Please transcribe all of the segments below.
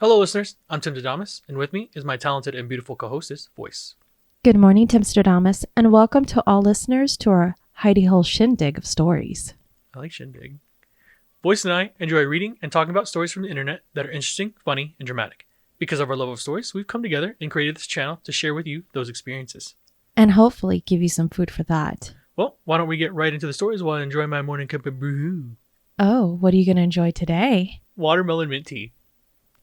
Hello, listeners. I'm Timstradamus, and with me is my talented and beautiful co-hostess, Voyse. Good morning, Timstradamus, and welcome to all listeners to our hidey hole shindig of stories. I like shindig. Voyse and I enjoy reading and talking about stories from the internet that are interesting, funny, and dramatic. Because of our love of stories, we've come together and created this channel to share with you those experiences. And hopefully give you some food for that. Well, why don't we get right into the stories while I enjoy my morning cup of brew? Oh, what are you going to enjoy today? Watermelon mint tea.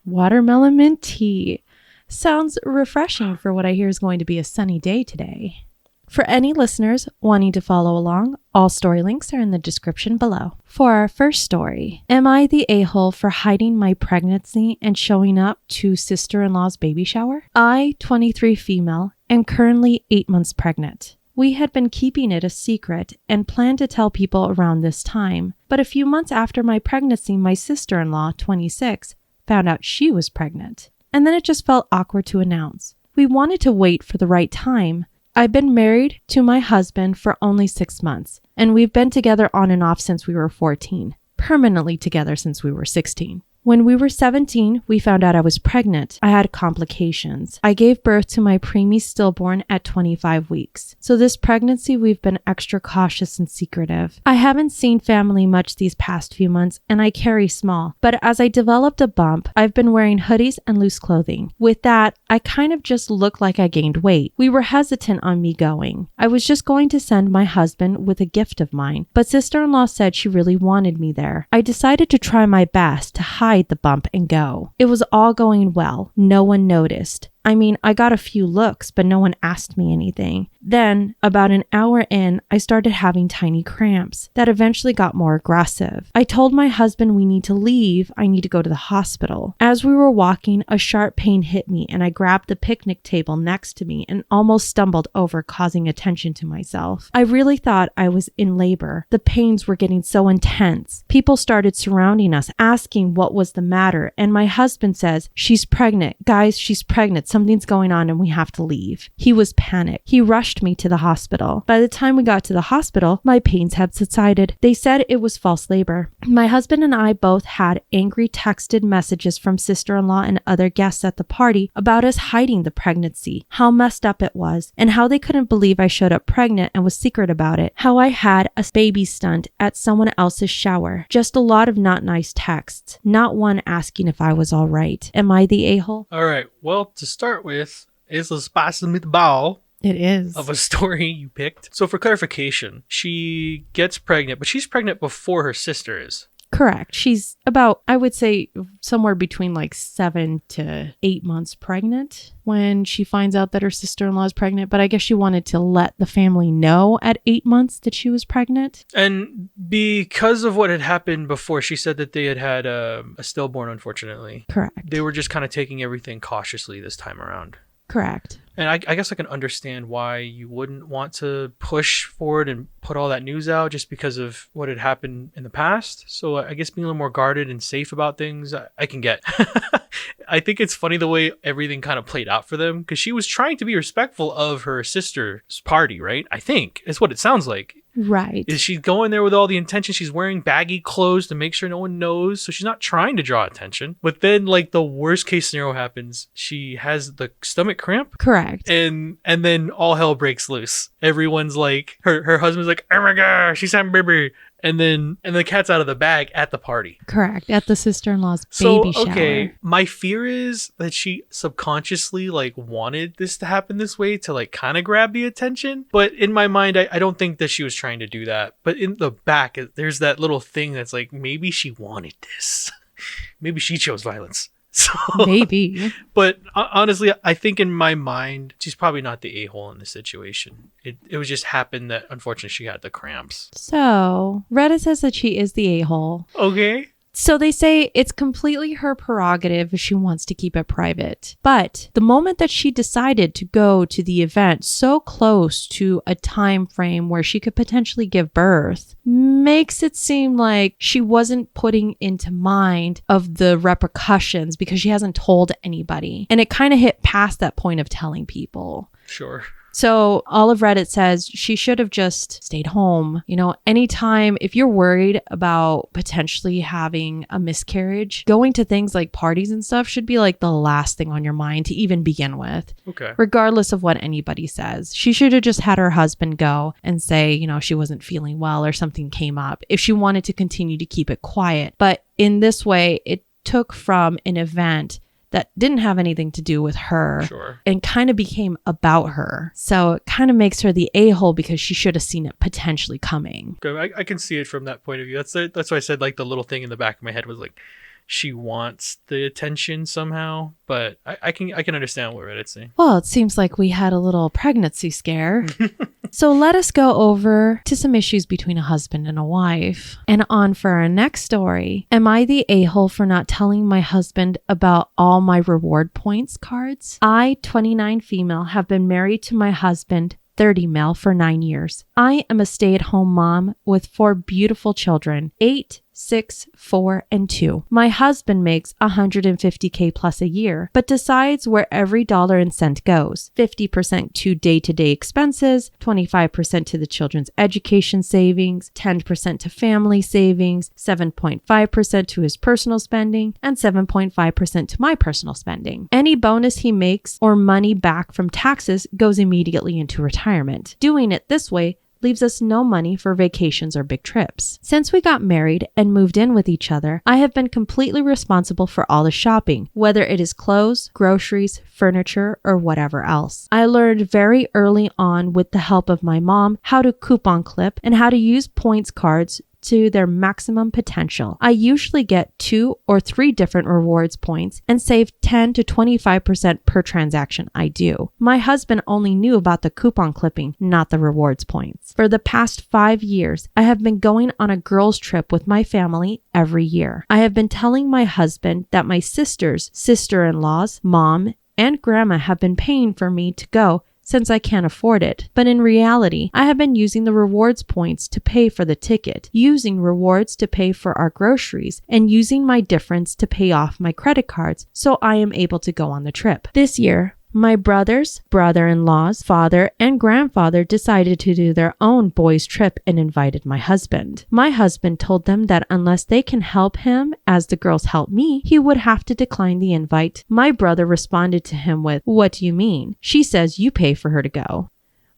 Watermelon mint tea. Sounds refreshing for what I hear is going to be a sunny day today. For any listeners wanting to follow along, all story links are in the description below. For our first story, am I the a-hole for hiding my pregnancy and showing up to sister-in-law's baby shower? I, 23 female, am currently 8 months pregnant. We had been keeping it a secret and planned to tell people around this time, but a few months after my pregnancy, my sister-in-law, 26, found out she was pregnant. And then it just felt awkward to announce. We wanted to wait for the right time. I've been married to my husband for only 6 months, and we've been together on and off since we were 14, permanently together since we were 16. When we were 17, we found out I was pregnant. I had complications. I gave birth to my preemie stillborn at 25 weeks. So this pregnancy, we've been extra cautious and secretive. I haven't seen family much these past few months, and I carry small. But as I developed a bump, I've been wearing hoodies and loose clothing. With that, I kind of just looked like I gained weight. We were hesitant on me going. I was just going to send my husband with a gift of mine, but sister-in-law said she really wanted me there. I decided to try my best to hide the bump and go. It was all going well. No one noticed. I mean, I got a few looks, but no one asked me anything. Then, about an hour in, I started having tiny cramps that eventually got more aggressive. I told my husband we need to leave. I need to go to the hospital. As we were walking, a sharp pain hit me and I grabbed the picnic table next to me and almost stumbled over, causing attention to myself. I really thought I was in labor. The pains were getting so intense. People started surrounding us, asking what was the matter, and my husband says, "She's pregnant. Guys, she's pregnant. Something's going on and we have to leave." He was panicked. He rushed me to the hospital. By the time we got to the hospital, my pains had subsided. They said it was false labor. My husband and I both had angry texted messages from sister-in-law and other guests at the party about us hiding the pregnancy, how messed up it was, and how they couldn't believe I showed up pregnant and was secret about it, how I had a baby stunt at someone else's shower. Just a lot of not nice texts, not one asking if I was all right. Am I the a-hole? All right, well, to start with, is the spicy meatball It is. of a story you picked. So for clarification, she gets pregnant, but she's pregnant before her sister is. Correct. She's about, I would say, somewhere between like 7 to 8 months pregnant when she finds out that her sister-in-law is pregnant. But I guess she wanted to let the family know at 8 months that she was pregnant. And because of what had happened before, she said that they had a stillborn, unfortunately. Correct. They were just kind of taking everything cautiously this time around. Correct. And I guess I can understand why you wouldn't want to push forward and put all that news out just because of what had happened in the past. So I guess being a little more guarded and safe about things, I can get. I think it's funny the way everything kind of played out for them because she was trying to be respectful of her sister's party, right? I think is what it sounds like. Right. Is she going there with all the intention? She's wearing baggy clothes to make sure no one knows. So she's not trying to draw attention. But then like the worst case scenario happens. She has the stomach cramp. Correct. And then all hell breaks loose. Everyone's like, her husband's like, "Oh my gosh, she's having a baby." And the cat's out of the bag at the party. Correct. At the sister-in-law's baby shower. Okay, my fear is that she subconsciously like wanted this to happen this way to like kind of grab the attention. But in my mind, I don't think that she was trying to do that. But in the back, there's that little thing that's like, maybe she wanted this. Maybe she chose violence. So, maybe. But honestly, I think in my mind, she's probably not the a-hole in this situation. It was just happened that unfortunately she had the cramps. So, Reddit says that she is the a-hole. Okay. So they say it's completely her prerogative if she wants to keep it private. But the moment that she decided to go to the event so close to a time frame where she could potentially give birth makes it seem like she wasn't putting into mind of the repercussions because she hasn't told anybody. And it kind of hit past that point of telling people. Sure. So all of Reddit says she should have just stayed home. You know, anytime if you're worried about potentially having a miscarriage, going to things like parties and stuff should be like the last thing on your mind to even begin with. Okay. Regardless of what anybody says. She should have just had her husband go and say, you know, she wasn't feeling well or something came up if she wanted to continue to keep it quiet. But in this way, it took from an event that didn't have anything to do with her. Sure. And kind of became about her. So it kind of makes her the a-hole because she should have seen it potentially coming. Okay, I can see it from that point of view. That's why I said like the little thing in the back of my head was like, she wants the attention somehow, but I can understand what Reddit's saying. Well, it seems like we had a little pregnancy scare. So let us go over to some issues between a husband and a wife. And on for our next story. Am I the a-hole for not telling my husband about all my reward points cards? I, 29 female, have been married to my husband, 30 male, for 9 years. I am a stay-at-home mom with 4 beautiful children, 8, 6, 4, and 2. My husband makes $150K plus a year, but decides where every dollar and cent goes. 50% to day-to-day expenses, 25% to the children's education savings, 10% to family savings, 7.5% to his personal spending, and 7.5% to my personal spending. Any bonus he makes or money back from taxes goes immediately into retirement. Doing it this way leaves us no money for vacations or big trips. Since we got married and moved in with each other, I have been completely responsible for all the shopping, whether it is clothes, groceries, furniture, or whatever else. I learned very early on with the help of my mom how to coupon clip and how to use points cards to their maximum potential. I usually get 2 or 3 different rewards points and save 10 to 25% per transaction I do. My husband only knew about the coupon clipping, not the rewards points. For the past 5 years, I have been going on a girls' trip with my family every year. I have been telling my husband that my sisters, sister-in-laws, mom, and grandma have been paying for me to go since I can't afford it. But in reality, I have been using the rewards points to pay for the ticket, using rewards to pay for our groceries, and using my difference to pay off my credit cards so I am able to go on the trip. This year, my brothers, brother-in-laws, father, and grandfather decided to do their own boys' trip and invited my husband. My husband told them that unless they can help him as the girls help me, he would have to decline the invite. My brother responded to him with, "What do you mean? She says you pay for her to go."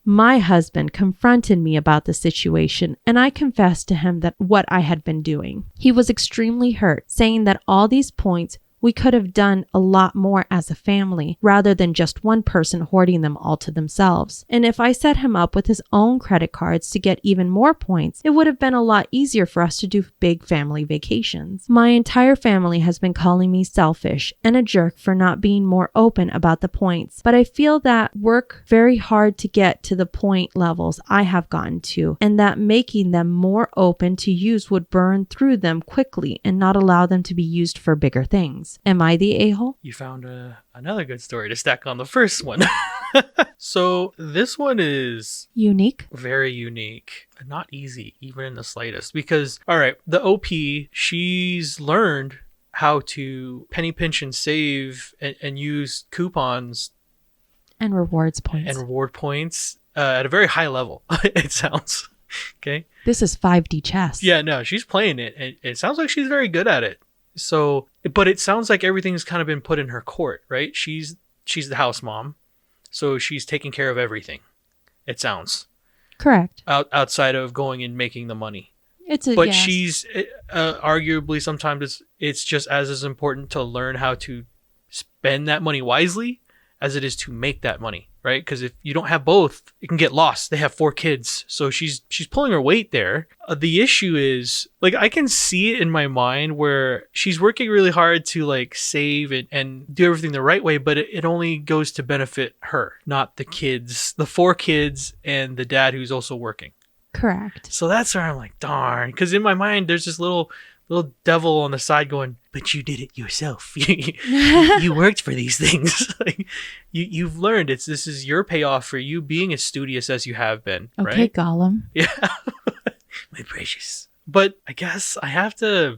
My husband confronted me about the situation, and I confessed to him that what I had been doing. He was extremely hurt, saying that all these points we could have done a lot more as a family rather than just one person hoarding them all to themselves. And if I set him up with his own credit cards to get even more points, it would have been a lot easier for us to do big family vacations. My entire family has been calling me selfish and a jerk for not being more open about the points, but I feel that work very hard to get to the point levels I have gotten to, and that making them more open to use would burn through them quickly and not allow them to be used for bigger things. Am I the a-hole? You found another good story to stack on the first one. So this one is Unique? very unique. Not easy, even in the slightest. Because, all right, the OP, she's learned how to penny pinch and save and use coupons And rewards points. and reward points at a very high level, it sounds. Okay? This is 5D chess. Yeah, no, she's playing it. And it sounds like she's very good at it. So, but it sounds like everything's kind of been put in her court, right? She's the house mom, so she's taking care of everything. It sounds Correct. outside of going and making the money. But yes. She's arguably sometimes it's just as important to learn how to spend that money wisely as it is to make that money, right? Because if you don't have both, it can get lost. They have 4 kids, so she's pulling her weight there. The issue is, like, I can see it in my mind where she's working really hard to like save and do everything the right way, but it only goes to benefit her, not the kids, the 4 kids, and the dad who's also working. Correct. So that's where I'm like, darn, because in my mind there's this little devil on the side going, but you did it yourself. You worked for these things. Like, you've learned this is your payoff for you being as studious as you have been. Okay, right? Gollum. Yeah. My precious. But I guess I have to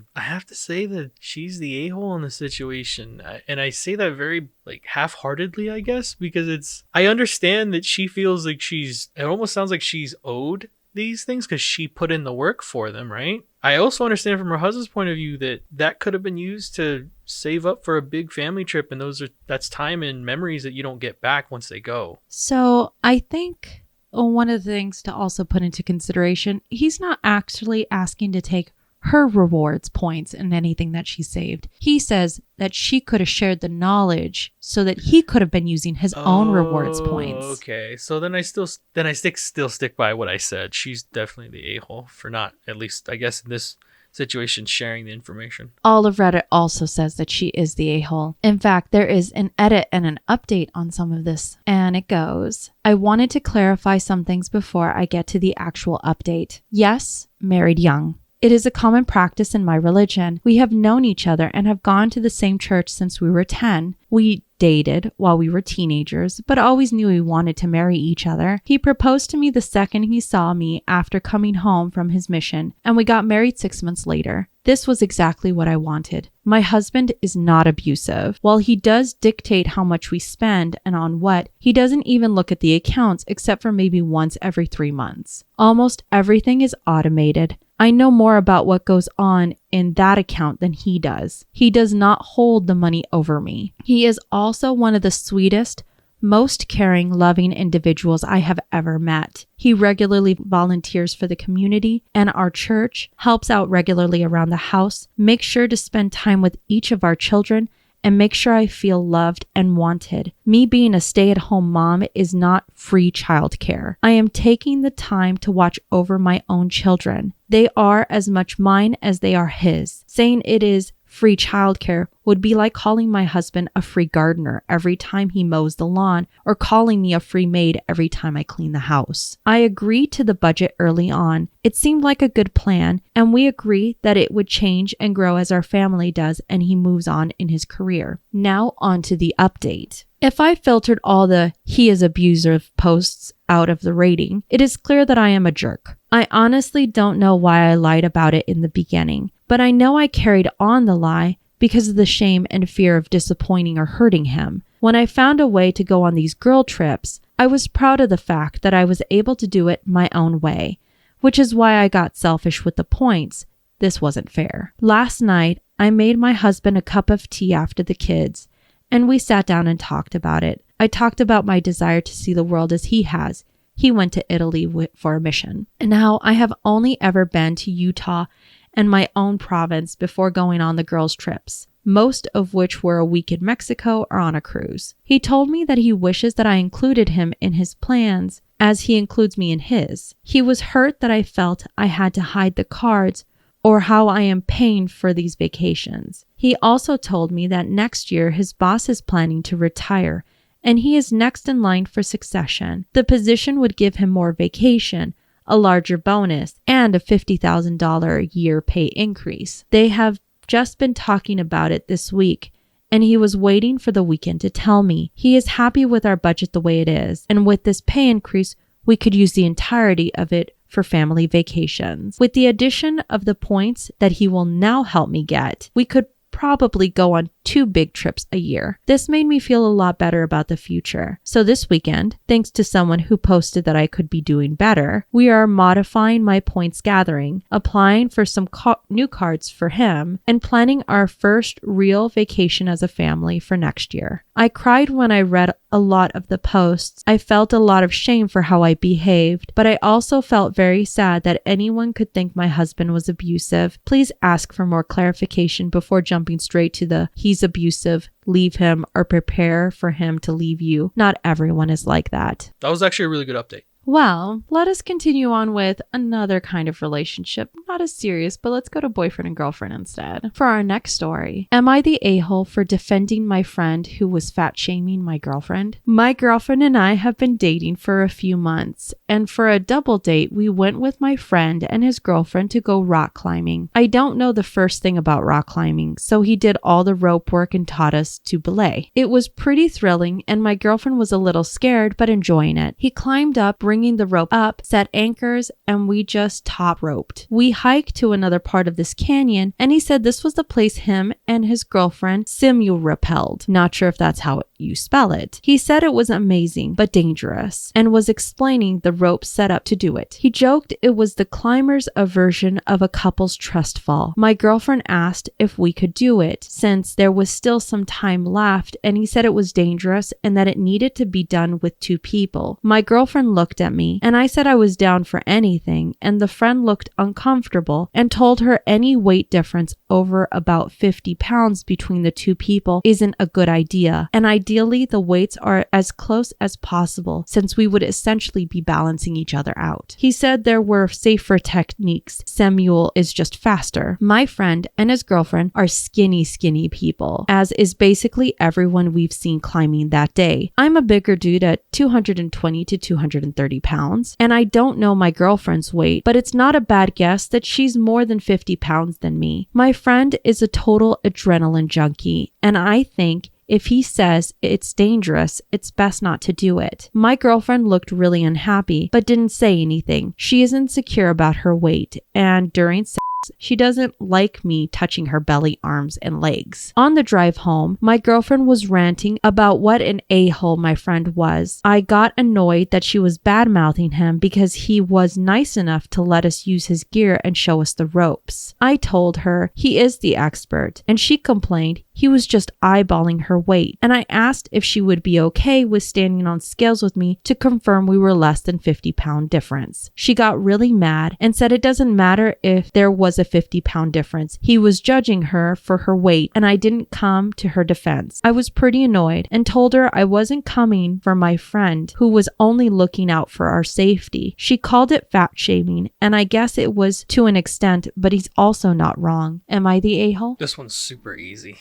say that she's the a-hole in the situation. And I say that very like half-heartedly, I guess, because I understand that she feels like it almost sounds like she's owed these things because she put in the work for them, right? I also understand from her husband's point of view that could have been used to save up for a big family trip, and that's time and memories that you don't get back once they go. So I think one of the things to also put into consideration, he's not actually asking to take her rewards points in anything that she saved. He says that she could have shared the knowledge so that he could have been using his own rewards points. Okay, so then I still stick by what I said. She's definitely the a-hole for not, at least I guess in this situation, sharing the information. All of Reddit also says that she is the a-hole. In fact, there is an edit and an update on some of this, and it goes, I wanted to clarify some things before I get to the actual update. Yes, married young. It is a common practice in my religion. We have known each other and have gone to the same church since we were 10. We dated while we were teenagers, but always knew we wanted to marry each other. He proposed to me the second he saw me after coming home from his mission, and we got married 6 months later. This was exactly what I wanted. My husband is not abusive. While he does dictate how much we spend and on what, he doesn't even look at the accounts except for maybe once every 3 months. Almost everything is automated. I know more about what goes on in that account than he does. He does not hold the money over me. He is also one of the sweetest, most caring, loving individuals I have ever met. He regularly volunteers for the community and our church, helps out regularly around the house, makes sure to spend time with each of our children, and make sure I feel loved and wanted. Me being a stay-at-home mom is not free childcare. I am taking the time to watch over my own children. They are as much mine as they are his. Saying it is free childcare would be like calling my husband a free gardener every time he mows the lawn or calling me a free maid every time I clean the house. I agreed to the budget early on. It seemed like a good plan, and we agree that it would change and grow as our family does and he moves on in his career. Now on to the update. If I filtered all the he is abusive posts out of the rating, it is clear that I am a jerk. I honestly don't know why I lied about it in the beginning, but I know I carried on the lie because of the shame and fear of disappointing or hurting him. When I found a way to go on these girl trips, I was proud of the fact that I was able to do it my own way, which is why I got selfish with the points. This wasn't fair. Last night, I made my husband a cup of tea after the kids, and we sat down and talked about it. I talked about my desire to see the world as he has. He went to Italy for a mission. And now I have only ever been to Utah and my own province before going on the girls' trips, most of which were a week in Mexico or on a cruise. He told me that he wishes that I included him in his plans as he includes me in his. He was hurt that I felt I had to hide the cards or how I am paying for these vacations. He also told me that next year his boss is planning to retire and he is next in line for succession. The position would give him more vacation, a larger bonus, and a $50,000 a year pay increase. They have just been talking about it this week, and he was waiting for the weekend to tell me. He is happy with our budget the way it is, and with this pay increase, we could use the entirety of it for family vacations. With the addition of the points that he will now help me get, we could probably go on 2 big trips a year. This made me feel a lot better about the future. So this weekend, thanks to someone who posted that I could be doing better, we are modifying my points gathering, applying for some new cards for him, and planning our first real vacation as a family for next year. I cried when I read a lot of the posts. I felt a lot of shame for how I behaved, but I also felt very sad that anyone could think my husband was abusive. Please ask for more clarification before jumping straight to the he's abusive, leave him, or prepare for him to leave you. Not everyone is like that. That was actually a really good update. Well, let us continue on with another kind of relationship. Not as serious, but let's go to boyfriend and girlfriend instead. For our next story, am I the a-hole for defending my friend who was fat shaming my girlfriend? My girlfriend and I have been dating for a few months, and for a double date, we went with my friend and his girlfriend to go rock climbing. I don't know the first thing about rock climbing, so he did all the rope work and taught us to belay. It was pretty thrilling, and my girlfriend was a little scared, but enjoying it. He climbed up, bringing the rope up, set anchors, and we just top roped. We hiked to another part of this canyon, and he said this was the place him and his girlfriend repelled. Not sure if that's how you spell it. He said it was amazing but dangerous and was explaining the rope set up to do it. He joked it was the climber's aversion of a couple's trust fall. My girlfriend asked if we could do it since there was still some time left, and he said it was dangerous and that it needed to be done with 2 people. My girlfriend looked at me and I said I was down for anything, and the friend looked uncomfortable and told her any weight difference over about 50 pounds between the 2 people isn't a good idea, and ideally the weights are as close as possible since we would essentially be balancing each other out. He said there were safer techniques. Samuel is just faster. My friend and his girlfriend are skinny people, as is basically everyone we've seen climbing that day. I'm a bigger dude at 220 to 230 pounds, and I don't know my girlfriend's weight, but it's not a bad guess that she's more than 50 pounds than me. My friend is a total adrenaline junkie, and I think if he says it's dangerous, it's best not to do it. My girlfriend looked really unhappy, but didn't say anything. She is insecure about her weight, and during sex, she doesn't like me touching her belly, arms, and legs. On the drive home, my girlfriend was ranting about what an a-hole my friend was. I got annoyed that she was bad-mouthing him because he was nice enough to let us use his gear and show us the ropes. I told her he is the expert, and she complained he was just eyeballing her weight, and I asked if she would be okay with standing on scales with me to confirm we were less than 50-pound difference. She got really mad and said it doesn't matter if there was a 50-pound difference. He was judging her for her weight, and I didn't come to her defense. I was pretty annoyed and told her I wasn't coming for my friend who was only looking out for our safety. She called it fat shaming, and I guess it was to an extent, but he's also not wrong. Am I the a-hole? This one's super easy.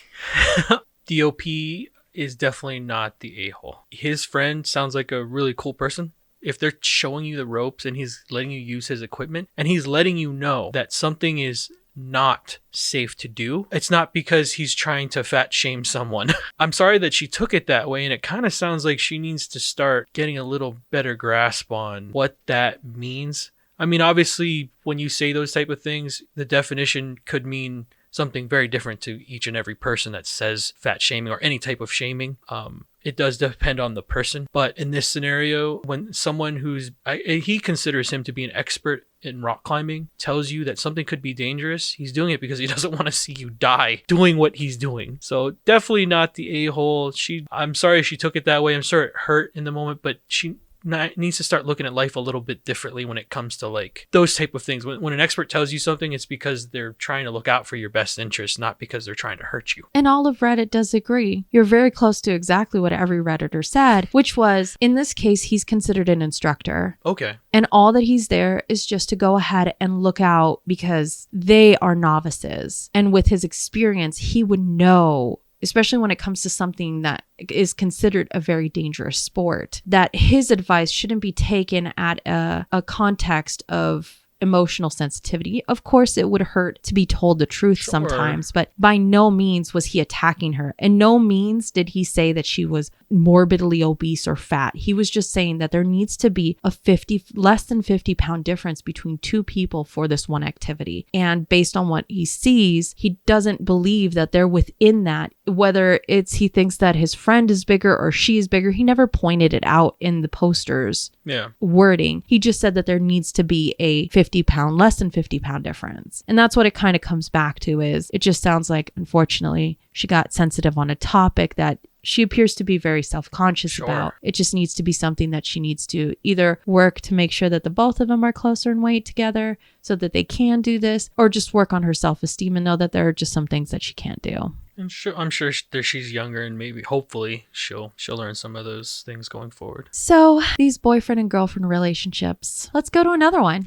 DOP is definitely not the a-hole. His friend sounds like a really cool person. If they're showing you the ropes and he's letting you use his equipment and he's letting you know that something is not safe to do, it's not because he's trying to fat shame someone. I'm sorry that she took it that way, and it kind of sounds like she needs to start getting a little better grasp on what that means. I mean, obviously, when you say those type of things, the definition could mean something very different to each and every person that says fat shaming or any type of shaming. It does depend on the person. But in this scenario, when someone he considers him to be an expert in rock climbing tells you that something could be dangerous, he's doing it because he doesn't want to see you die doing what he's doing. So definitely not the a-hole. I'm sorry she took it that way. I'm sure it hurt in the moment, but she needs to start looking at life a little bit differently when it comes to like those type of things. When an expert tells you something, it's because they're trying to look out for your best interest, not because they're trying to hurt you. And all of Reddit does agree. You're very close to exactly what every Redditor said, which was, in this case, he's considered an instructor. Okay. And all that he's there is just to go ahead and look out because they are novices. And with his experience, he would know, especially when it comes to something that is considered a very dangerous sport, that his advice shouldn't be taken at a context of emotional sensitivity. Of course, it would hurt to be told the truth sometimes, but by no means was he attacking her. And no means did he say that she was morbidly obese or fat. He was just saying that there needs to be a less than 50-pound difference between 2 people for this one activity. And based on what he sees, he doesn't believe that they're within that. Whether it's he thinks that his friend is bigger or she is bigger, he never pointed it out in the poster's wording. He just said that there needs to be a less than 50-pound difference. And that's what it kind of comes back to, is it just sounds like, unfortunately, she got sensitive on a topic that she appears to be very self-conscious about. It just needs to be something that she needs to either work to make sure that the both of them are closer in weight together so that they can do this, or just work on her self-esteem and know that there are just some things that she can't do. I'm sure she's younger, and maybe hopefully she'll learn some of those things going forward. So these boyfriend and girlfriend relationships. Let's go to another one.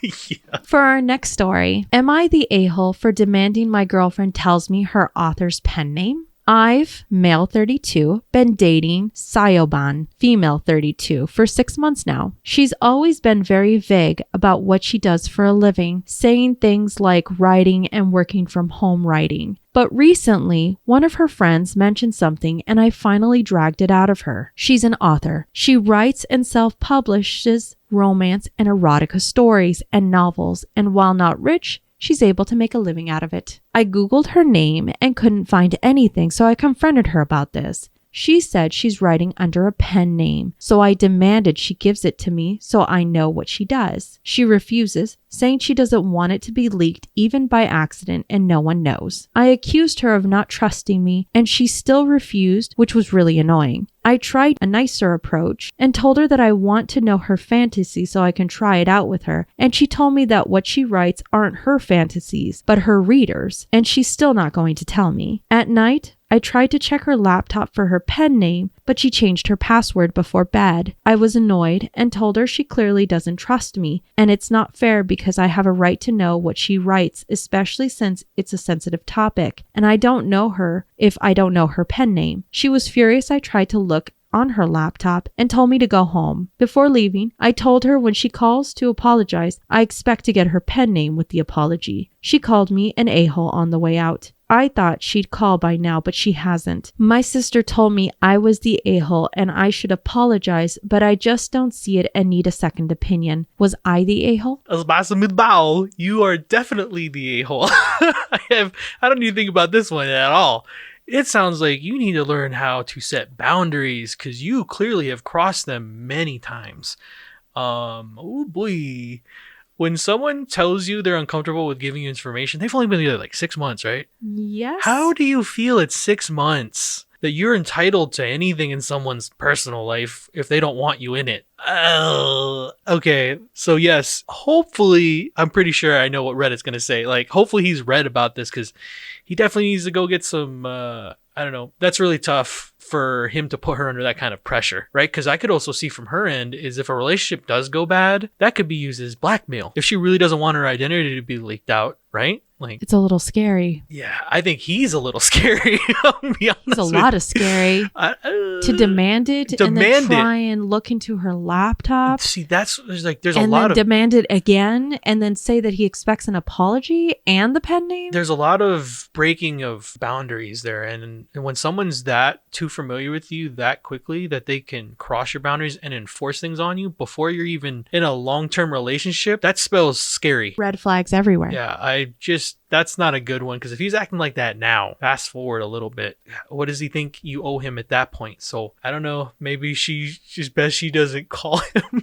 Yeah. For our next story, am I the a-hole for demanding my girlfriend tells me her author's pen name? I've, male 32, been dating Sayoban, female 32, for 6 months now. She's always been very vague about what she does for a living, saying things like writing and working from home writing. But recently, one of her friends mentioned something and I finally dragged it out of her. She's an author. She writes and self-publishes romance and erotica stories and novels, and while not rich, she's able to make a living out of it. I Googled her name and couldn't find anything, so I confronted her about this. She said she's writing under a pen name, so I demanded she gives it to me so I know what she does. She refuses, saying she doesn't want it to be leaked even by accident and no one knows. I accused her of not trusting me and she still refused, which was really annoying. I tried a nicer approach and told her that I want to know her fantasy so I can try it out with her, and she told me that what she writes aren't her fantasies, but her readers, and she's still not going to tell me. At night, I tried to check her laptop for her pen name, but she changed her password before bed. I was annoyed and told her she clearly doesn't trust me, and it's not fair because I have a right to know what she writes, especially since it's a sensitive topic, and I don't know her if I don't know her pen name. She was furious I tried to look on her laptop and told me to go home. Before leaving, I told her when she calls to apologize, I expect to get her pen name with the apology. She called me an a-hole on the way out. I thought she'd call by now, but she hasn't. My sister told me I was the a-hole and I should apologize, but I just don't see it and need a second opinion. Was I the a-hole? You are definitely the a-hole. I don't need to think about this one at all. It sounds like you need to learn how to set boundaries because you clearly have crossed them many times. Oh boy. When someone tells you they're uncomfortable with giving you information, they've only been together like 6 months, right? Yes. How do you feel at 6 months that you're entitled to anything in someone's personal life if they don't want you in it? Oh, okay. So yes, hopefully, I'm pretty sure I know what Reddit's going to say. Like, hopefully he's read about this because he definitely needs to go get some, I don't know. That's really tough for him to put her under that kind of pressure, right? Because I could also see from her end is if a relationship does go bad, that could be used as blackmail. If she really doesn't want her identity to be leaked out, right? Like, it's a little scary. Yeah, I think he's a little scary. I'll be honest. He's a lot of scary. To demand it and then try and look into her laptop. See, there's a lot of... And then demand it again and then say that he expects an apology and the pen name? There's a lot of breaking of boundaries there. And when someone's that too familiar with you that quickly that they can cross your boundaries and enforce things on you before you're even in a long-term relationship, that spells scary. Red flags everywhere. Yeah, that's not a good one because if he's acting like that now, fast forward a little bit, what does he think you owe him at that point? So I don't know, maybe she's best she doesn't call him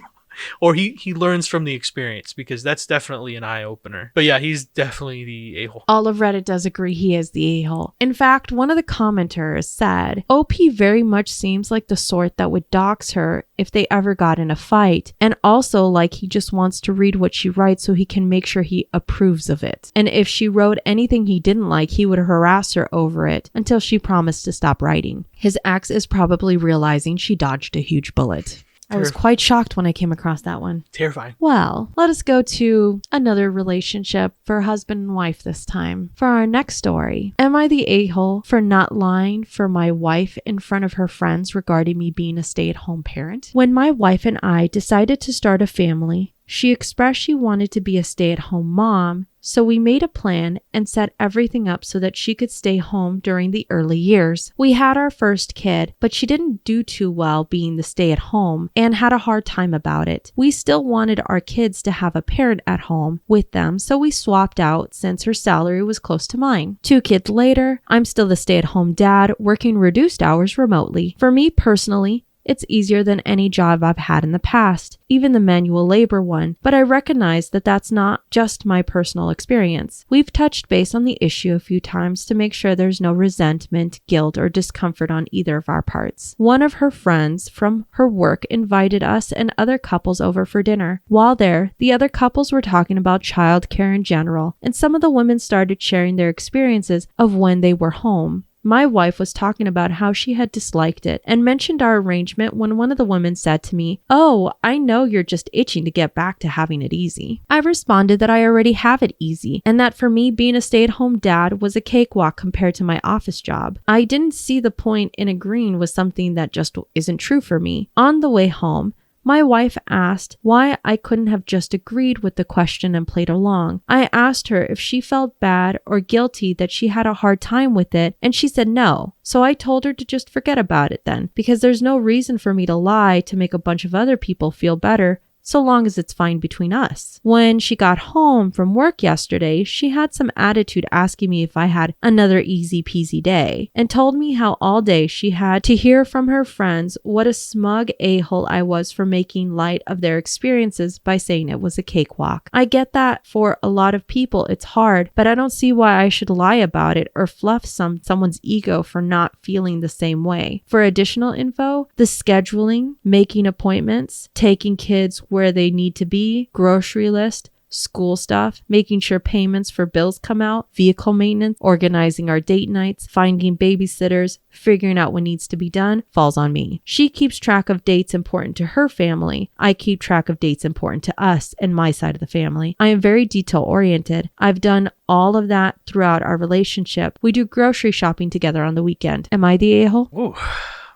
or he learns from the experience because that's definitely an eye-opener. But yeah, he's definitely the a-hole. All of Reddit does agree he is the a-hole. In fact, one of the commenters said, OP very much seems like the sort that would dox her if they ever got in a fight, and also like he just wants to read what she writes so he can make sure he approves of it. And if she wrote anything he didn't like, he would harass her over it until she promised to stop writing. His ex is probably realizing she dodged a huge bullet. I was quite shocked when I came across that one. Terrifying. Well, let us go to another relationship for husband and wife this time. For our next story, am I the a-hole for not lying for my wife in front of her friends regarding me being a stay-at-home parent? When my wife and I decided to start a family, she expressed she wanted to be a stay-at-home mom, so we made a plan and set everything up so that she could stay home during the early years. We had our first kid, but she didn't do too well being the stay-at-home and had a hard time about it. We still wanted our kids to have a parent at home with them, so we swapped out since her salary was close to mine. 2 kids later, I'm still the stay-at-home dad working reduced hours remotely. For me personally, it's easier than any job I've had in the past, even the manual labor one, but I recognize that that's not just my personal experience. We've touched base on the issue a few times to make sure there's no resentment, guilt, or discomfort on either of our parts. One of her friends from her work invited us and other couples over for dinner. While there, the other couples were talking about childcare in general, and some of the women started sharing their experiences of when they were home. My wife was talking about how she had disliked it and mentioned our arrangement when one of the women said to me, "Oh, I know you're just itching to get back to having it easy." I responded that I already have it easy and that for me being a stay-at-home dad was a cakewalk compared to my office job. I didn't see the point in agreeing with something that just isn't true for me. On the way home, My wife asked why I couldn't have just agreed with the question and played along. I asked her if she felt bad or guilty that she had a hard time with it, and she said no. So I told her to just forget about it then, because there's no reason for me to lie to make a bunch of other people feel better, so long as it's fine between us. When she got home from work yesterday, she had some attitude asking me if I had another easy peasy day, and told me how all day she had to hear from her friends what a smug a-hole I was for making light of their experiences by saying it was a cakewalk. I get that for a lot of people it's hard, but I don't see why I should lie about it or fluff someone's ego for not feeling the same way. For additional info, the scheduling, making appointments, taking kids where they need to be, grocery list, school stuff, making sure payments for bills come out, vehicle maintenance, organizing our date nights, finding babysitters, figuring out what needs to be done, falls on me. She keeps track of dates important to her family. I keep track of dates important to us and my side of the family. I am very detail oriented. I've done all of that throughout our relationship. We do grocery shopping together on the weekend. Am I the a-hole? Ooh,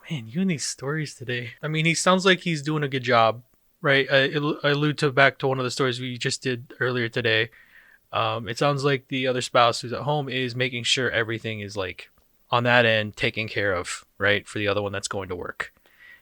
man, you and these stories today. I mean, he sounds like he's doing a good job. Right, I allude back to one of the stories we just did earlier today. It sounds like the other spouse who's at home is making sure everything is like on that end taken care of, right, for the other one that's going to work.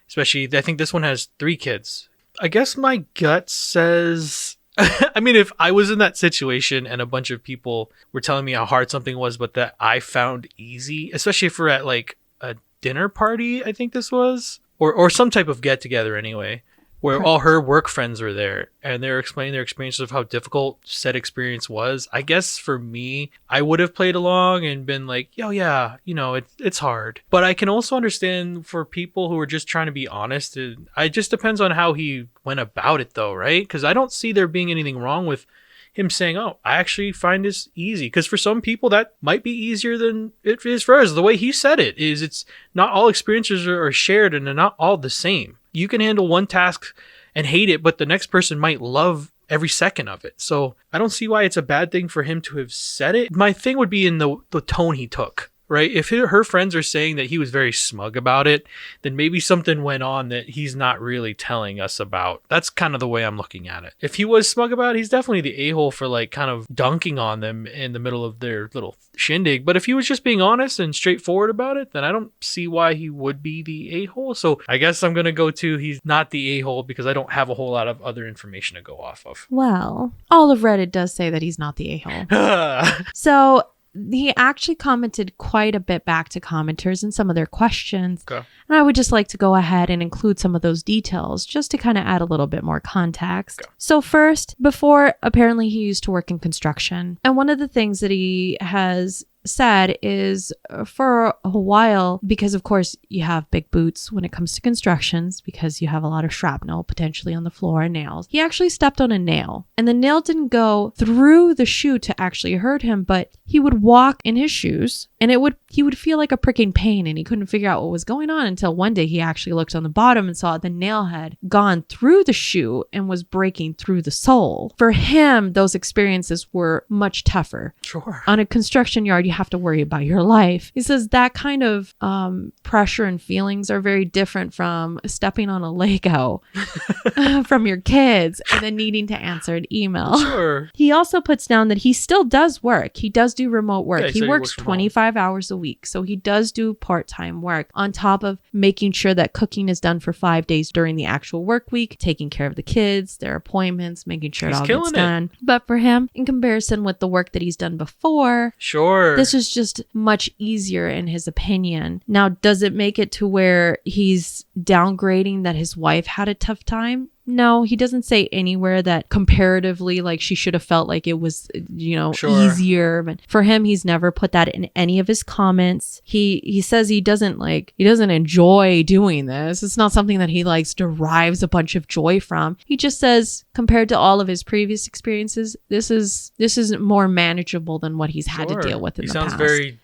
Especially, I think this one has 3 kids. I guess my gut says, I mean, if I was in that situation and a bunch of people were telling me how hard something was, but that I found easy, especially if we're at like a dinner party, I think this was, or some type of get together anyway, where all her work friends were there and they're explaining their experiences of how difficult said experience was. I guess for me, I would have played along and been like, yo, yeah, you know, it's hard. But I can also understand for people who are just trying to be honest. It just depends on how he went about it though, right? Because I don't see there being anything wrong with him saying, oh, I actually find this easy. Because for some people that might be easier than it is for us. The way he said it is it's not all experiences are shared and they're not all the same. You can handle one task and hate it, but the next person might love every second of it. So I don't see why it's a bad thing for him to have said it. My thing would be in the tone he took, right? If her friends are saying that he was very smug about it, then maybe something went on that he's not really telling us about. That's kind of the way I'm looking at it. If he was smug about it, he's definitely the a-hole for like kind of dunking on them in the middle of their little shindig. But if he was just being honest and straightforward about it, then I don't see why he would be the a-hole. So I guess I'm going to go to he's not the a-hole because I don't have a whole lot of other information to go off of. Well, all of Reddit does say that he's not the a-hole. So he actually commented quite a bit back to commenters and some of their questions. Okay. And I would just like to go ahead and include some of those details just to kind of add a little bit more context. Okay. So first, before, apparently he used to work in construction. And one of the things that he has said is for a while, because of course you have big boots when it comes to constructions because you have a lot of shrapnel potentially on the floor and nails. He actually stepped on a nail and the nail didn't go through the shoe to actually hurt him, but he would walk in his shoes and he would feel like a pricking pain and he couldn't figure out what was going on until one day he actually looked on the bottom and saw the nail had gone through the shoe and was breaking through the sole. For him, those experiences were much tougher. Sure. On a construction yard, you have to worry about your life. He says that kind of pressure and feelings are very different from stepping on a Lego from your kids and then needing to answer an email. Sure. He also puts down that he still does work. He does do remote work. Yeah, he works 25 hours a week. So he does do part-time work on top of making sure that cooking is done for 5 days during the actual work week, taking care of the kids, their appointments, making sure it all gets done. But for him, in comparison with the work that he's done before, sure, this is just much easier in his opinion. Now, does it make it to where he's downgrading that his wife had a tough time? No, he doesn't say anywhere that comparatively, like she should have felt like it was, Sure. easier. But for him, he's never put that in any of his comments. He says he doesn't enjoy doing this. It's not something that he derives a bunch of joy from. He just says compared to all of his previous experiences, this is more manageable than what he's had to deal with in the past. He sounds very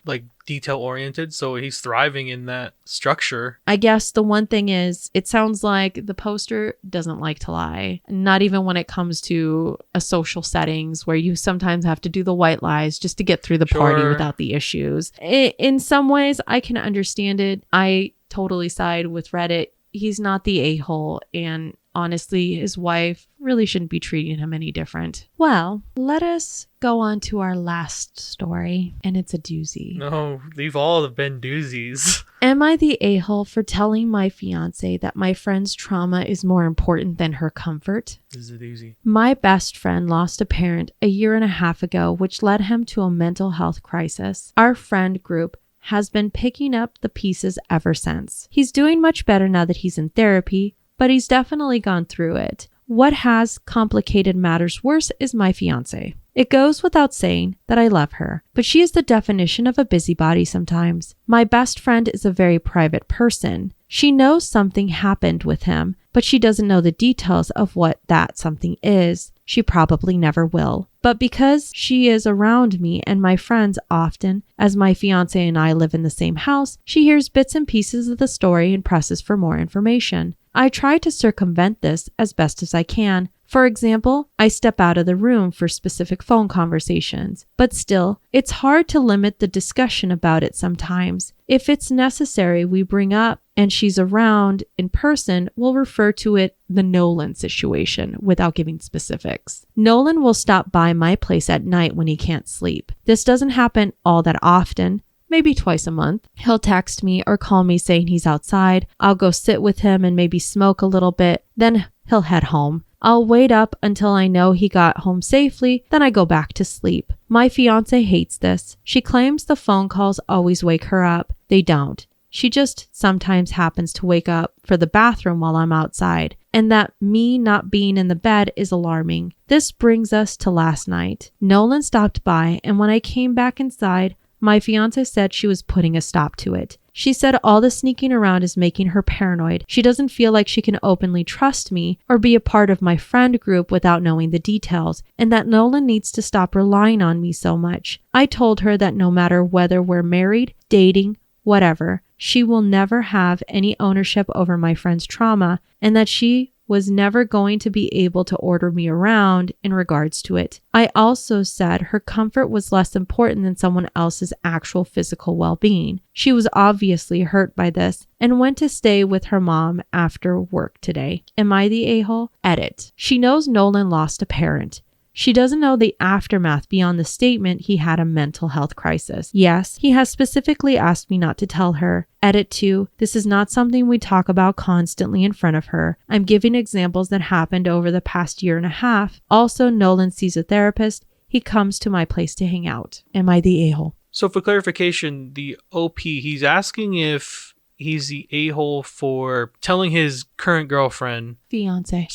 detail oriented, so he's thriving in that structure. I guess the one thing is it sounds like the poster doesn't like to lie, not even when it comes to a social settings where you sometimes have to do the white lies just to get through the party without the issues. In some ways I can understand it. I totally side with Reddit. He's not the a-hole, and honestly, his wife really shouldn't be treating him any different. Well, let us go on to our last story, and it's a doozy. No, they've all been doozies. Am I the a-hole for telling my fiance that my friend's trauma is more important than her comfort? This is a doozy. My best friend lost a parent a year and a half ago, which led him to a mental health crisis. Our friend group has been picking up the pieces ever since. He's doing much better now that he's in therapy, but he's definitely gone through it. What has complicated matters worse is my fiancée. It goes without saying that I love her, but she is the definition of a busybody sometimes. My best friend is a very private person. She knows something happened with him, but she doesn't know the details of what that something is. She probably never will. But because she is around me and my friends often, as my fiance and I live in the same house, she hears bits and pieces of the story and presses for more information. I try to circumvent this as best as I can. For example, I step out of the room for specific phone conversations, but still, it's hard to limit the discussion about it sometimes. If it's necessary, we bring up and she's around in person, we'll refer to it the Nolan situation without giving specifics. Nolan will stop by my place at night when he can't sleep. This doesn't happen all that often. Maybe twice a month. He'll text me or call me saying he's outside. I'll go sit with him and maybe smoke a little bit. Then he'll head home. I'll wait up until I know he got home safely. Then I go back to sleep. My fiance hates this. She claims the phone calls always wake her up. They don't. She just sometimes happens to wake up for the bathroom while I'm outside. And that me not being in the bed is alarming. This brings us to last night. Nolan stopped by, and when I came back inside, my fiance said she was putting a stop to it. She said all the sneaking around is making her paranoid. She doesn't feel like she can openly trust me or be a part of my friend group without knowing the details, and that Nolan needs to stop relying on me so much. I told her that no matter whether we're married, dating, whatever, she will never have any ownership over my friend's trauma, and that she was never going to be able to order me around in regards to it. I also said her comfort was less important than someone else's actual physical well-being. She was obviously hurt by this and went to stay with her mom after work today. Am I the a-hole? Edit. She knows Nolan lost a parent. She doesn't know the aftermath beyond the statement he had a mental health crisis. Yes, he has specifically asked me not to tell her. Edit 2. This is not something we talk about constantly in front of her. I'm giving examples that happened over the past year and a half. Also, Nolan sees a therapist. He comes to my place to hang out. Am I the a-hole? So for clarification, the OP, he's asking if he's the a-hole for telling his current girlfriend, fiance,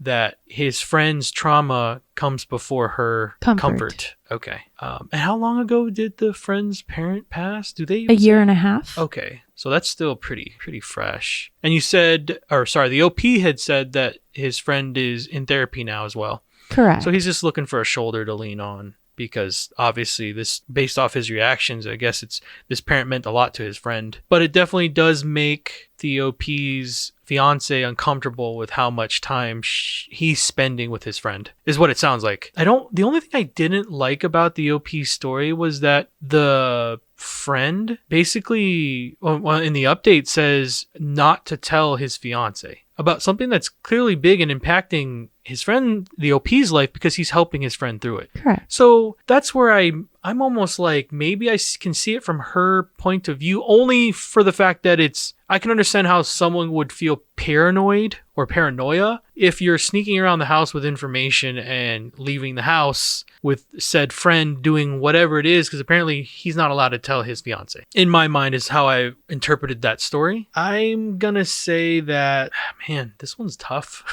that his friend's trauma comes before her comfort. Okay. And how long ago did the friend's parent pass? Do they? A year and a half. Okay. So that's still pretty fresh. And you said, the OP had said that his friend is in therapy now as well. Correct. So he's just looking for a shoulder to lean on. Because obviously this, based off his reactions, I guess this parent meant a lot to his friend. But it definitely does make the OP's fiance uncomfortable with how much time he's spending with his friend, is what it sounds like. The only thing I didn't like about the OP's story was that the friend basically, in the update, says not to tell his fiance about something that's clearly big and impacting his friend, the OP's life, because he's helping his friend through it. Correct. So that's where I'm almost like, maybe I can see it from her point of view, only for the fact that I can understand how someone would feel paranoid or paranoia if you're sneaking around the house with information and leaving the house with said friend doing whatever it is, because apparently he's not allowed to tell his fiance. In my mind is how I interpreted that story. I'm gonna say that, man, this one's tough.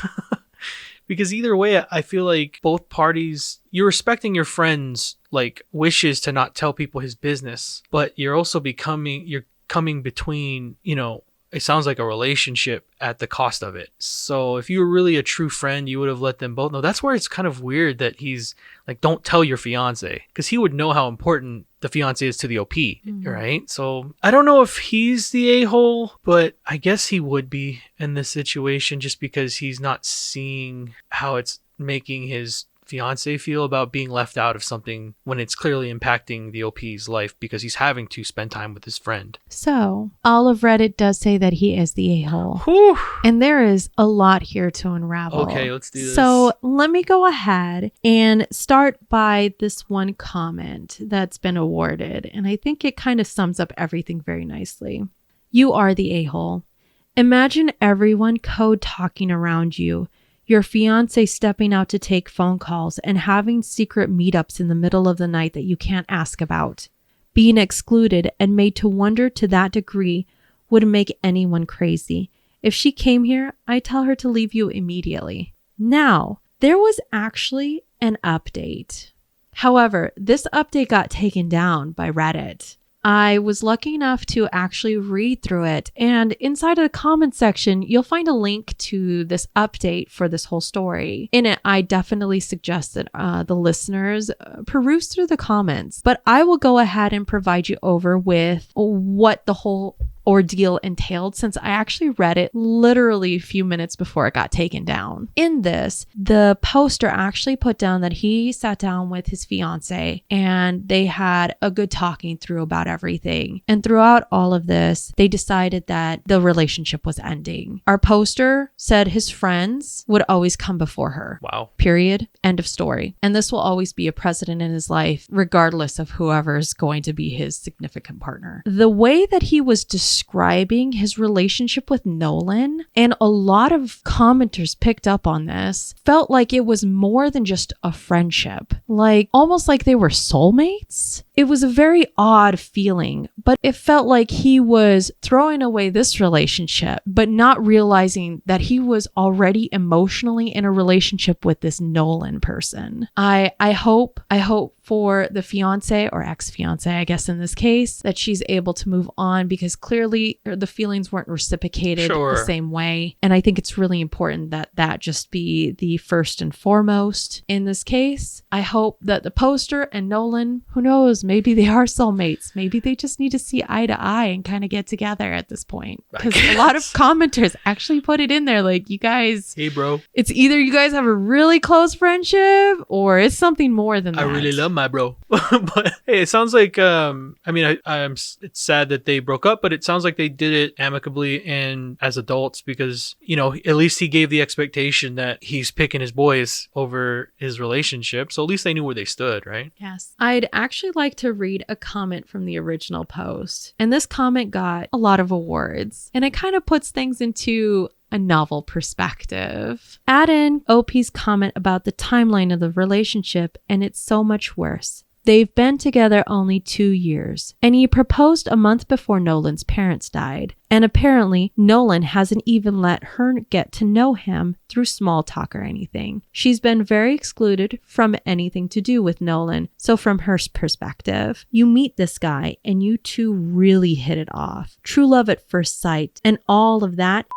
Because either way, I feel like both parties, you're respecting your friend's wishes to not tell people his business, but you're also coming between, it sounds like a relationship at the cost of it. So if you were really a true friend, you would have let them both know. That's where it's kind of weird that he's like, don't tell your fiance, because he would know how important the fiance is to the OP, right? So I don't know if he's the a-hole, but I guess he would be in this situation just because he's not seeing how it's making his fiance feel about being left out of something when it's clearly impacting the OP's life because he's having to spend time with his friend? So, all of Reddit does say that he is the a-hole. Whew. And there is a lot here to unravel. Okay, let's do this. So, let me go ahead and start by this one comment that's been awarded. And I think it kind of sums up everything very nicely. You are the a-hole. Imagine everyone code talking around you. Your fiance stepping out to take phone calls and having secret meetups in the middle of the night that you can't ask about. Being excluded and made to wonder to that degree would make anyone crazy. If she came here, I'd tell her to leave you immediately. Now, there was actually an update. However, this update got taken down by Reddit. I was lucky enough to actually read through it, and inside of the comment section, you'll find a link to this update for this whole story. In it, I definitely suggest that the listeners peruse through the comments, but I will go ahead and provide you over with what the whole ordeal entailed, since I actually read it literally a few minutes before it got taken down. In this, the poster actually put down that he sat down with his fiance and they had a good talking through about everything. And throughout all of this, they decided that the relationship was ending. Our poster said his friends would always come before her. Wow. Period. End of story. And this will always be a precedent in his life, regardless of whoever is going to be his significant partner. The way that he was describing his relationship with Nolan, and a lot of commenters picked up on this, felt like it was more than just a friendship. Like, almost like they were soulmates. It was a very odd feeling, but it felt like he was throwing away this relationship, but not realizing that he was already emotionally in a relationship with this Nolan person. I hope for the fiance or ex-fiance, I guess in this case, that she's able to move on, because clearly the feelings weren't reciprocated the same way. And I think it's really important that that just be the first and foremost in this case. I hope that the poster and Nolan, who knows, maybe they are soulmates. Maybe they just need to see eye to eye and kind of get together at this point. Because a lot of commenters actually put it in there like, you guys, hey bro, it's either you guys have a really close friendship or it's something more than that. I really love my bro. But hey, it sounds like it's sad that they broke up, but it sounds like they did it amicably and as adults, because at least he gave the expectation that he's picking his boys over his relationship, so at least they knew where they stood, right? Yes. I'd actually like to read a comment from the original post, and this comment got a lot of awards, and it kind of puts things into a novel perspective. Add in OP's comment about the timeline of the relationship, and it's so much worse. They've been together only 2 years, and he proposed a month before Nolan's parents died. And apparently, Nolan hasn't even let her get to know him through small talk or anything. She's been very excluded from anything to do with Nolan. So from her perspective, you meet this guy and you two really hit it off. True love at first sight and all of that.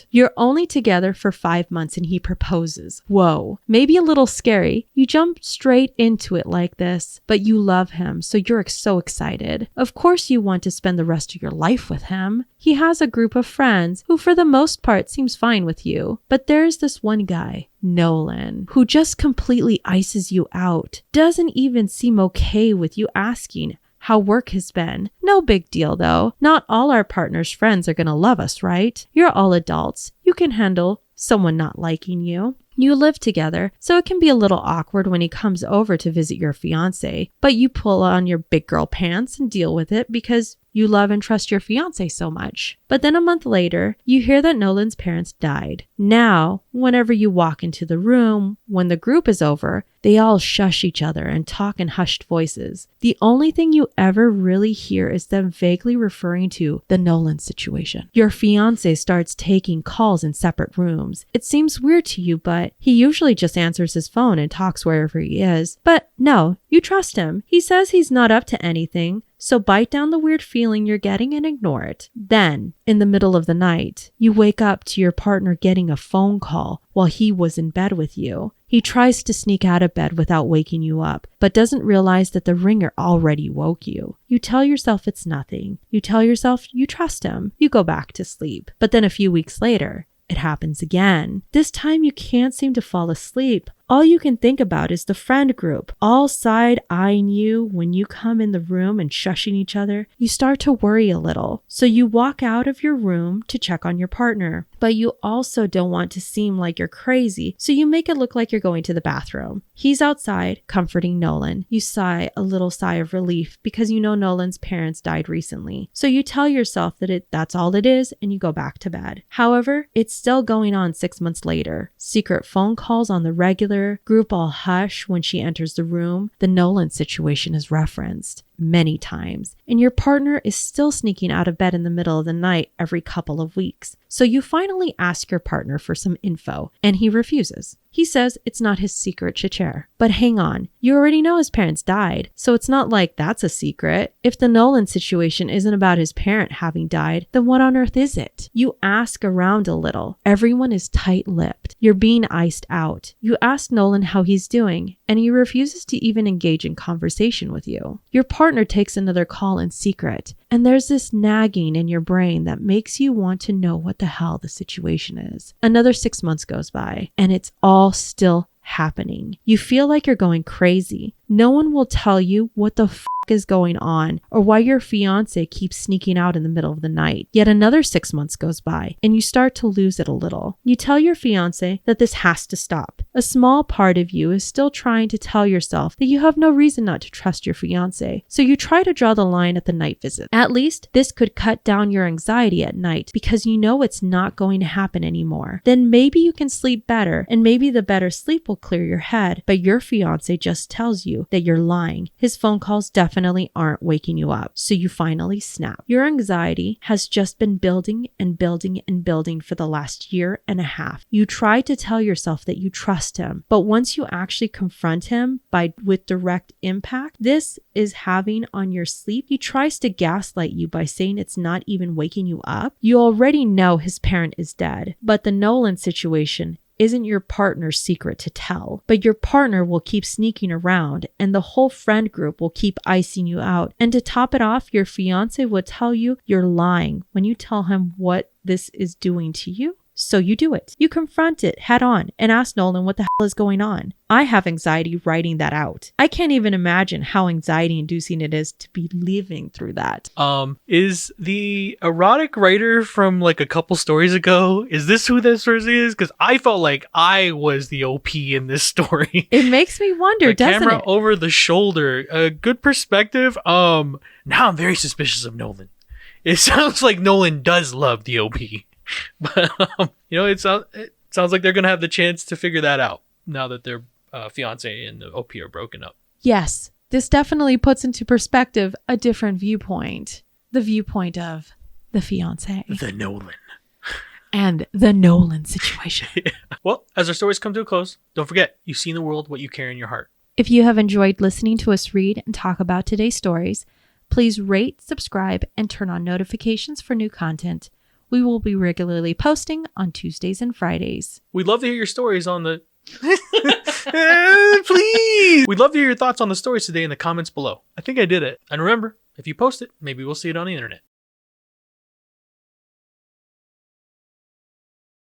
You're only together for 5 months and he proposes. Whoa, maybe a little scary. You jump straight into it like this, but you love him, so you're so excited. Of course you want to spend the rest of your life with him. He has a group of friends who for the most part seems fine with you, but there's this one guy, Nolan, who just completely ices you out. Doesn't even seem okay with you asking how work has been. No big deal though. Not all our partners' friends are gonna love us, right? You're all adults. You can handle someone not liking you. You live together, so it can be a little awkward when he comes over to visit your fiance, but you pull on your big girl pants and deal with it because you love and trust your fiance so much. But then a month later, you hear that Nolan's parents died. Now, whenever you walk into the room, when the group is over, they all shush each other and talk in hushed voices. The only thing you ever really hear is them vaguely referring to the Nolan situation. Your fiance starts taking calls in separate rooms. It seems weird to you, but he usually just answers his phone and talks wherever he is. But no, you trust him. He says he's not up to anything. So bite down the weird feeling you're getting and ignore it. Then, in the middle of the night, you wake up to your partner getting a phone call while he was in bed with you. He tries to sneak out of bed without waking you up, but doesn't realize that the ringer already woke you. You tell yourself it's nothing. You tell yourself you trust him. You go back to sleep. But then a few weeks later, it happens again. This time you can't seem to fall asleep. all you can think about is the friend group, all side-eyeing you when you come in the room and shushing each other. You start to worry a little. So you walk out of your room to check on your partner. But you also don't want to seem like you're crazy, so you make it look like you're going to the bathroom. He's outside, comforting Nolan. You sigh a little sigh of relief because you know Nolan's parents died recently. So you tell yourself that that's all it is, and you go back to bed. However, it's still going on 6 months later. Secret phone calls on the regular, group all hush when she enters the room. The Nolan situation is referenced many times, and your partner is still sneaking out of bed in the middle of the night every couple of weeks. So you finally ask your partner for some info, and he refuses. He says it's not his secret to share. But hang on, you already know his parents died, so it's not like that's a secret. If the Nolan situation isn't about his parent having died, then what on earth is it? You ask around a little. Everyone is tight-lipped. You're being iced out. You ask Nolan how he's doing, and he refuses to even engage in conversation with you. Your partner takes another call in secret, and there's this nagging in your brain that makes you want to know what the hell the situation is. Another 6 months goes by, and it's all still happening. You feel like you're going crazy. No one will tell you what the is going on or why your fiance keeps sneaking out in the middle of the night. Yet another 6 months goes by and you start to lose it a little. You tell your fiance that this has to stop. A small part of you is still trying to tell yourself that you have no reason not to trust your fiance. So you try to draw the line at the night visit. At least this could cut down your anxiety at night because you know it's not going to happen anymore. Then maybe you can sleep better and maybe the better sleep will clear your head. But your fiance just tells you that you're lying. His phone calls definitely aren't waking you up. So you finally snap. Your anxiety has just been building and building and building for the last year and a half. You try to tell yourself that you trust him, but once you actually confront him with direct impact this is having on your sleep, he tries to gaslight you by saying it's not even waking you up. You already know his parent is dead, but the Nolan situation isn't your partner's secret to tell, but your partner will keep sneaking around and the whole friend group will keep icing you out. And to top it off, your fiance will tell you you're lying when you tell him what this is doing to you. So you do it. You confront it head on and ask Nolan what the hell is going on. I have anxiety writing that out. I can't even imagine how anxiety inducing it is to be living through that. Is the erotic writer from like a couple stories ago, is this who this person is? Because I felt like I was the OP in this story. It makes me wonder, doesn't camera it? over the shoulder. A good perspective. Now I'm very suspicious of Nolan. It sounds like Nolan does love the OP. But, it sounds like they're going to have the chance to figure that out now that their fiance and the OP are broken up. Yes, this definitely puts into perspective a different viewpoint. The viewpoint of the fiance. The Nolan. And the Nolan situation. Yeah. Well, as our stories come to a close, don't forget, you see in the world what you carry in your heart. If you have enjoyed listening to us read and talk about today's stories, please rate, subscribe, and turn on notifications for new content. We will be regularly posting on Tuesdays and Fridays. We'd love to hear your stories on the... Please! We'd love to hear your thoughts on the stories today in the comments below. I think I did it. And remember, if you post it, maybe we'll see it on the internet.